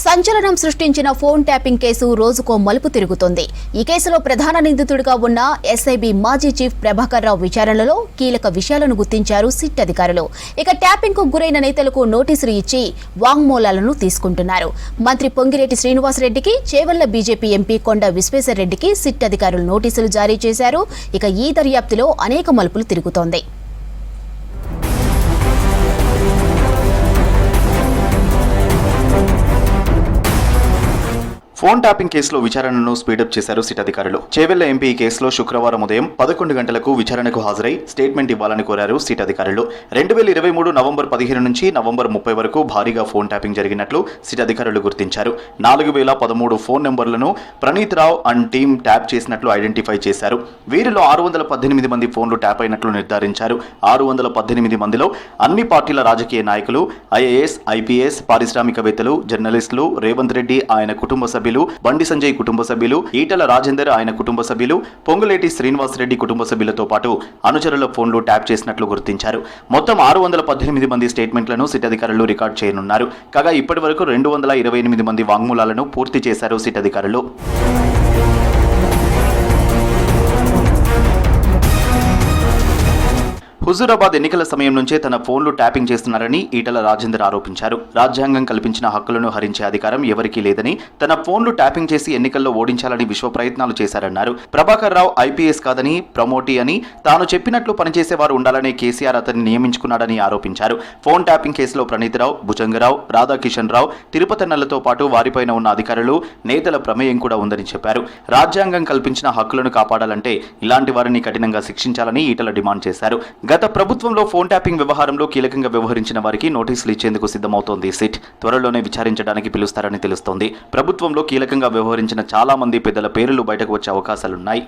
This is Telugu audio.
సంచలనం సృష్టించిన ఫోన్ ట్యాపింగ్ కేసు రోజుకో మలుపు తిరుగుతోంది. ఈ కేసులో ప్రధాన నిందితుడిగా ఉన్న ఎస్ఐబి మాజీ చీఫ్ ప్రభాకర్ రావు విచారణలో కీలక విషయాలను గుర్తించారు సిట్ అధికారులు. ఇక ట్యాపింగ్ కు గురైన నేతలకు నోటీసులు ఇచ్చి వాంగ్మూలాలను తీసుకుంటున్నారు. మంత్రి పొంగిరెడ్డి శ్రీనివాసరెడ్డికి, చేవెళ్ల బీజేపీ ఎంపీ కొండ విశ్వేశ్వరరెడ్డికి సిట్ అధికారులు నోటీసులు జారీ చేశారు. ఇక ఈ దర్యాప్తులో అనేక మలుపులు తిరుగుతోంది. ఫోన్ ట్యాపింగ్ కేసులో విచారణను స్పీడప్ చేశారు సిట్ అధికారులు. చేవెళ్ల ఎంపీ ఈ కేసులో శుక్రవారం ఉదయం 11 గంటలకు విచారణకు హాజరై స్టేట్మెంట్ ఇవ్వాలని కోరారు సిట్ అధికారులు. 2023 నవంబర్ 15 నుంచి నవంబర్ 30 వరకు భారీగా ఫోన్ ట్యాపింగ్ జరిగినట్లు సిట్ అధికారులు గుర్తించారు. 4013 ఫోన్ నెంబర్లను ప్రణీత్ రావు అండ్ టీం ట్యాప్ చేసినట్లు ఐడెంటిఫై చేశారు. వీరిలో 618 మంది ఫోన్లు ట్యాప్ అయినట్లు నిర్ధారించారు. 618 మందిలో అన్ని పార్టీల రాజకీయ నాయకులు, ఐఏఎస్, ఐపీఎస్, పారిశ్రామికవేత్తలు, జర్నలిస్టులు, రేవంత్ రెడ్డి ఆయన కుటుంబ సభ్యులు, బండి సంజయ్ కుటుంబ సభ్యులు, ఈటల రాజేందర్ ఆయన కుటుంబ సభ్యులు, పొంగులేటి శ్రీనివాసరెడ్డి కుటుంబ సభ్యులతో పాటు అనుచరుల ఫోన్లు ట్యాప్ చేసినట్లు గుర్తించారు. మొత్తం 618 మంది స్టేట్మెంట్లను సిట్ అధికారులు రికార్డు చేయనున్నారు. కాగా ఇప్పటి వరకు 228 మంది వాంగ్మూలాలను పూర్తి చేశారు సిట్ అధికారులు. హుజూరాబాద్ ఎన్నికల సమయం నుంచే తన ఫోన్లు ట్యాపింగ్ చేస్తున్నారని ఈటల రాజేందర్ ఆరోపించారు. రాజ్యాంగం కల్పించిన హక్కులను హరించే అధికారం ఎవరికీ లేదని, తన ఫోన్లు ట్యాపింగ్ చేసి ఎన్నికల్లో ఓడించాలని విశ్వ ప్రయత్నాలు చేశారన్నారు. ప్రభాకర్ రావు ఐపీఎస్ కాదని, ప్రమోటీ అని, తాను చెప్పినట్లు పనిచేసేవారు ఉండాలనే కేసీఆర్ అతన్ని నియమించుకున్నాడని ఆరోపించారు. ఫోన్ ట్యాపింగ్ కేసులో ప్రణీత్ రావు, భుజంగరావు, రాధాకిషన్ రావు, తిరుపతన్నలతో పాటు వారిపైన ఉన్న అధికారులు, నేతల ప్రమేయం కూడా ఉందని చెప్పారు. రాజ్యాంగం కల్పించిన హక్కులను కాపాడాలంటే ఇలాంటి వారిని కఠినంగా శిక్షించాలని ఈటల డిమాండ్ చేశారు. గత ప్రభుత్వంలో ఫోన్ ట్యాపింగ్ వ్యవహారంలో కీలకంగా వ్యవహరించిన వారికి నోటీసులు ఇచ్చేందుకు సిద్ధమవుతోంది సిట్. త్వరలోనే విచారించడానికి పిలుస్తారని తెలుస్తోంది. ప్రభుత్వంలో కీలకంగా వ్యవహరించిన చాలా మంది పెద్దల పేర్లు బయటకు వచ్చే అవకాశాలున్నాయి.